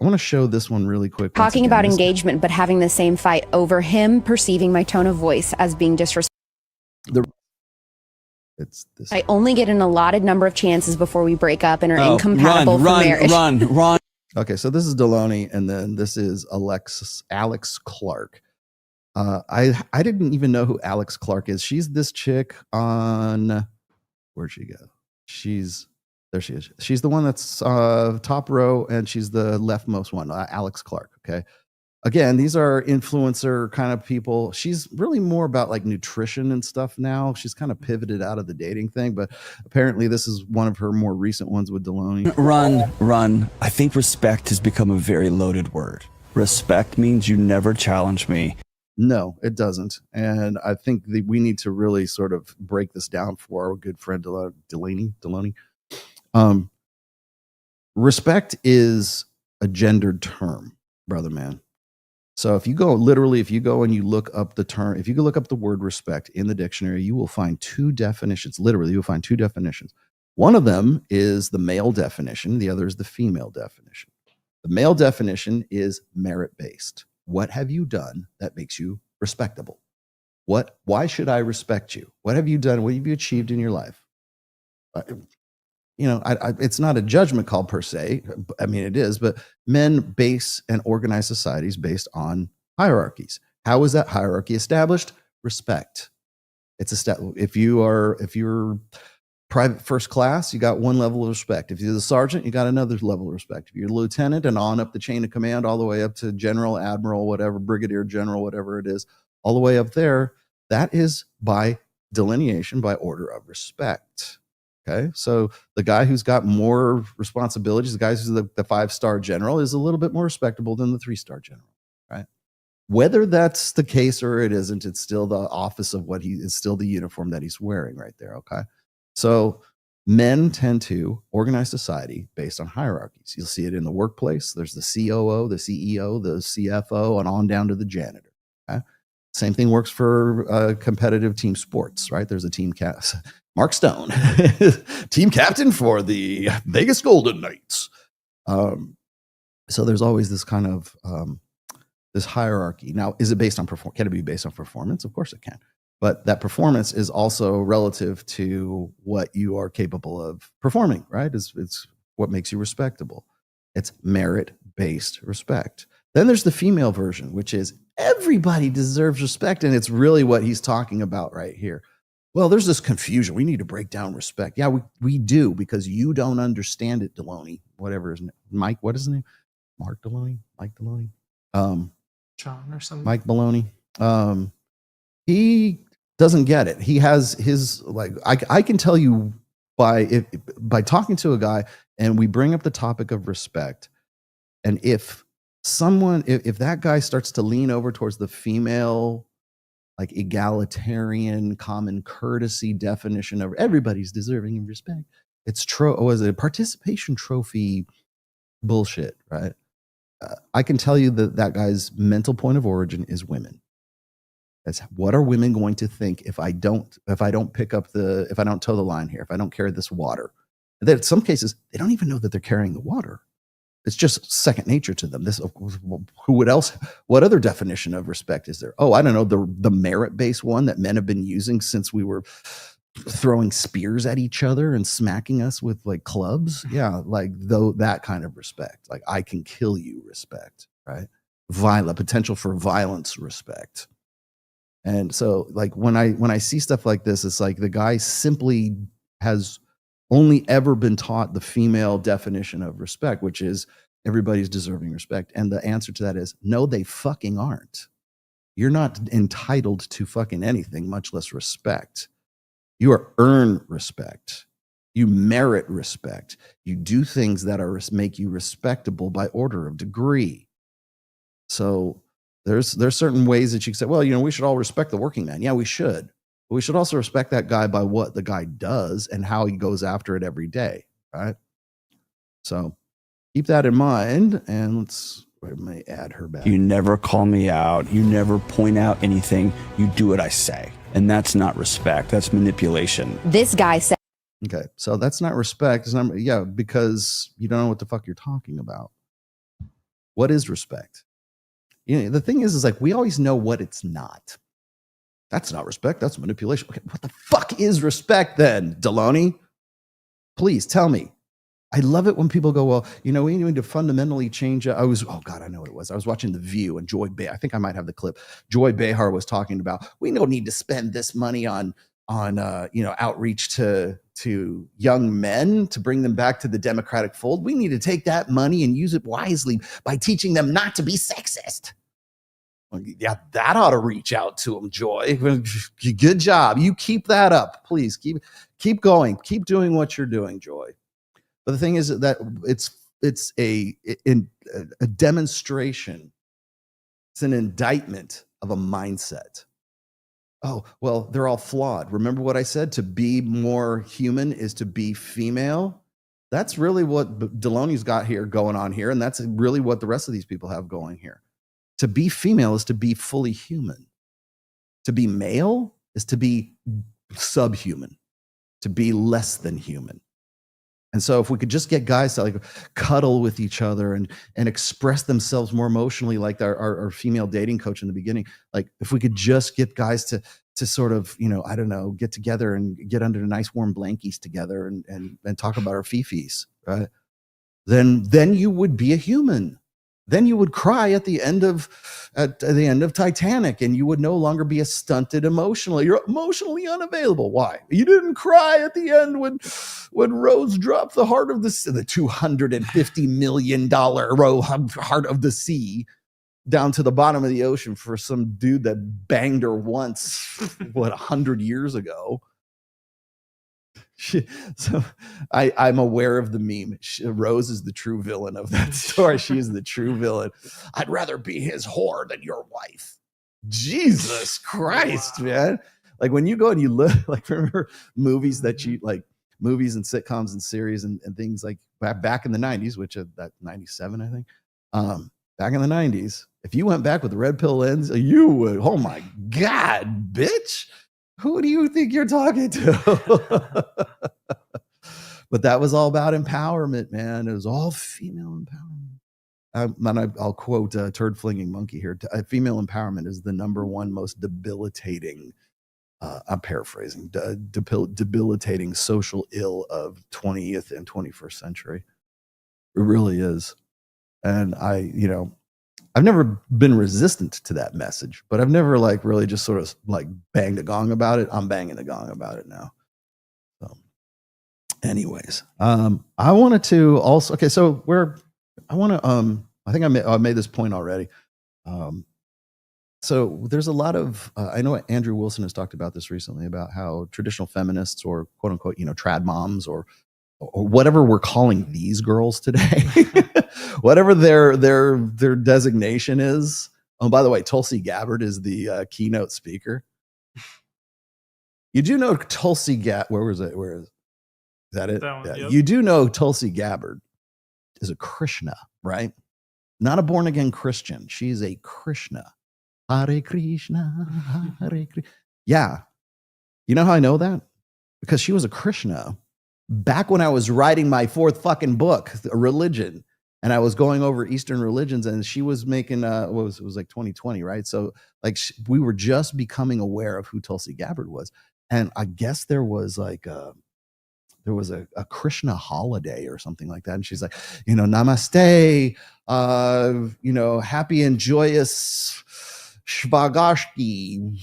I want to show this one really quick. Talking about engagement, but having the same fight over him perceiving my tone of voice as being disrespectful. I only get an allotted number of chances before we break up and are incompatible for marriage. Run. Okay, so this is Deloney, and then this is Alex Clark. I didn't even know who Alex Clark is. She's this chick on, where'd she go? There she is. She's the one that's top row, and she's the leftmost one, Alex Clark. Okay. Again, these are influencer kind of people. She's really more about like nutrition and stuff now. She's kind of pivoted out of the dating thing, but apparently this is one of her more recent ones with Deloney. Run. I think respect has become a very loaded word. Respect means you never challenge me. No, it doesn't. And I think that we need to really sort of break this down for our good friend Deloney. Respect is a gendered term, brother man. So if you go and you look up the term, if you look up the word respect in the dictionary, you will find two definitions. Literally, you'll find two definitions. One of them is the male definition. The other is the female definition. The male definition is merit-based. What have you done that makes you respectable? Why should I respect you? What have you done? What have you achieved in your life? It's not a judgment call per se. I mean, it is, but men base and organize societies based on hierarchies. How is that hierarchy established? Respect. If you're private first class, you got one level of respect. If you're the sergeant, you got another level of respect. If you're a lieutenant and on up the chain of command, all the way up to general, admiral, whatever, brigadier general, whatever it is, all the way up there, that is by delineation, by order of respect. Okay, so the guy who's got more responsibilities, the guy who's the 5-star general, is a little bit more respectable than the 3-star general, right? Whether that's the case or it isn't, it's still the office of it's still the uniform that he's wearing right there, okay? So men tend to organize society based on hierarchies. You'll see it in the workplace. There's the COO, the CEO, the CFO, and on down to the janitor, okay? Same thing works for competitive team sports, right? There's a team Mark Stone, team captain for the Vegas Golden Knights. So there's always this kind of this hierarchy. Now, is it based on can it be based on performance? Of course it can. But that performance is also relative to what you are capable of performing, right? It's what makes you respectable. It's merit-based respect. Then there's the female version, which is everybody deserves respect. And it's really what he's talking about right here. Well, there's this confusion. We need to break down respect. Yeah, we do, because you don't understand it, Deloney. Whatever his name. Mike, what is his name? Mark Deloney? Mike Deloney? John or something? Mike Baloney. He doesn't get it. He has his, like, I can tell you by talking to a guy and we bring up the topic of respect, and if that guy starts to lean over towards the female, like egalitarian, common courtesy definition of everybody's deserving of respect, it's participation trophy bullshit, right? I can tell you that guy's mental point of origin is women. That's what are women going to think if I don't toe the line here, if I don't carry this water? And then in some cases, they don't even know that they're carrying the water. It's just second nature to them. What other definition of respect is there? Oh, I don't know, the merit-based one that men have been using since we were throwing spears at each other and smacking us with like clubs. Yeah, like that kind of respect. Like I can kill you respect, right? Potential for violence respect. And so like when I see stuff like this, it's like the guy simply has only ever been taught the female definition of respect, which is everybody's deserving respect. And the answer to that is no, they fucking aren't. You're not entitled to fucking anything, much less respect. You earn respect. You merit respect. You do things that make you respectable by order of degree. So there's certain ways that you can say, well, we should all respect the working man. Yeah, we should. But we should also respect that guy by what the guy does and how he goes after it every day, right? So keep that in mind, and let me add her back. You never call me out. You never point out anything. You do what I say. And that's not respect. That's manipulation. This guy said. Okay, so that's not respect. Because you don't know what the fuck you're talking about. What is respect? You know, the thing is like we always know what it's not. That's not respect. That's manipulation. Okay, what the fuck is respect then, Deloney? Please tell me. I love it when people go, well, you know, we need to fundamentally change. Oh God, I know what it was. I was watching The View and Joy Behar. I think I might have the clip. Joy Behar was talking about, we don't need to spend this money on outreach to young men to bring them back to the Democratic fold. We need to take that money and use it wisely by teaching them not to be sexist. Well, yeah, that ought to reach out to them, Joy. Good job. You keep that up, please. Keep going. Keep doing what you're doing, Joy. But the thing is that it's a demonstration. It's an indictment of a mindset. Oh, well, they're all flawed. Remember what I said? To be more human is to be female. That's really what Deloney's got here going on here. And that's really what the rest of these people have going here. To be female is to be fully human. To be male is to be subhuman, to be less than human. And so if we could just get guys to like cuddle with each other and express themselves more emotionally, like our female dating coach in the beginning, like if we could just get guys to sort of, you know, I don't know, get together and get under nice warm blankies together and talk about our fifis, right? Then you would be a human. Then you would cry at the end of Titanic, and you would no longer be a stunted emotionally. You're emotionally unavailable. Why? You didn't cry at the end when Rose dropped the heart of the $250 million heart of the sea down to the bottom of the ocean for some dude that banged her once, 100 years ago. So I'm aware of the meme. Rose is the true villain of that story. She is the true villain. I'd rather be his whore than your wife. Jesus Christ, wow. Man. Like when you go and you look, like remember movies that you like, movies and sitcoms and series and things like back in the 90s, which that 97, I think. Back in the 90s, if you went back with the red pill lens, you would, oh my God, bitch. Who do you think you're talking to? But that was all about empowerment, man. It was all female empowerment. I'll quote Turd Flinging Monkey here. Female empowerment is the #1 most debilitating, I'm paraphrasing, debilitating social ill of 20th and 21st century. It really is. And I've never been resistant to that message, but I've never like really just sort of like banged a gong about it. I'm banging the gong about it now. So anyways, I wanted to also, okay, so I think I made this point already. So there's a lot of, I know Andrew Wilson has talked about this recently about how traditional feminists or quote unquote, trad moms or whatever we're calling these girls today, whatever their designation is. Oh, by the way, Tulsi Gabbard is the keynote speaker. You do know Tulsi Gabbard. Where is that it? That one, yeah. Yep. You do know Tulsi Gabbard is a Krishna, right? Not a born again Christian. She's a Krishna. Hare Krishna, Hare Krishna. Yeah. You know how I know that? Because she was a Krishna back when I was writing my 4th fucking book, A Religion, and I was going over Eastern religions, and she was making it was like 2020, right? So like we were just becoming aware of who Tulsi Gabbard was, and I guess there was like a Krishna holiday or something like that, and she's like, namaste, happy and joyous Shvagashki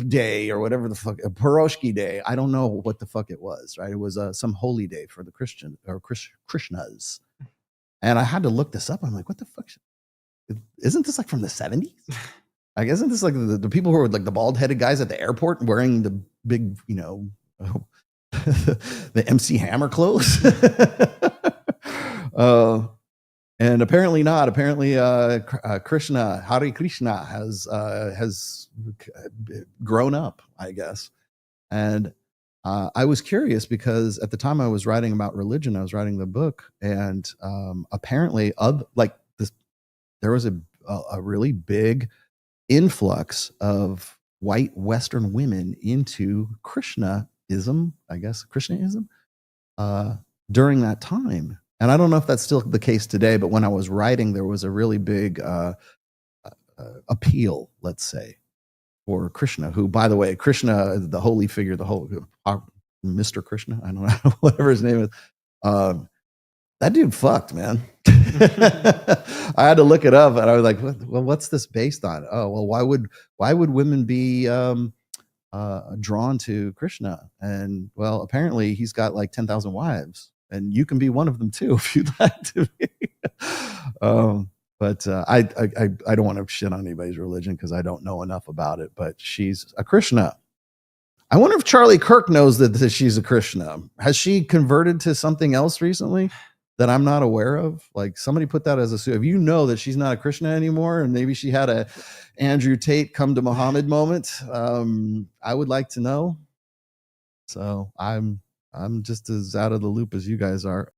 day or whatever the fuck, Paroshki day. I don't know what the fuck it was, right? It was some holy day for the Christian or Krishnas. And I had to look this up. I'm like, what the fuck? Isn't this like from the 70s? Like, isn't this like the people who are like the bald headed guys at the airport wearing the big, the MC Hammer clothes? And apparently not. Apparently, Krishna, Hare Krishna, has grown up, I guess. And I was curious because at the time I was writing about religion, I was writing the book, and apparently, there was a really big influx of white Western women into Krishnaism, I guess, Krishnaism, during that time. And I don't know if that's still the case today, but when I was writing, there was a really big appeal, let's say, for Krishna, who, by the way, Krishna, the holy figure, the whole Mr. Krishna, I don't know, whatever his name is. That dude fucked, man. I had to look it up, and I was like, well, what's this based on? Oh, well, why would women be drawn to Krishna? And well, apparently he's got like 10,000 wives, and you can be one of them too if you'd like to be. But I don't want to shit on anybody's religion because I don't know enough about it. But she's a Krishna. I wonder if Charlie Kirk knows that she's a Krishna. Has she converted to something else recently that I'm not aware of? Like, somebody put that as a, if you know that she's not a Krishna anymore, and maybe she had a Andrew Tate come to Muhammad moment, I would like to know. So I'm just as out of the loop as you guys are.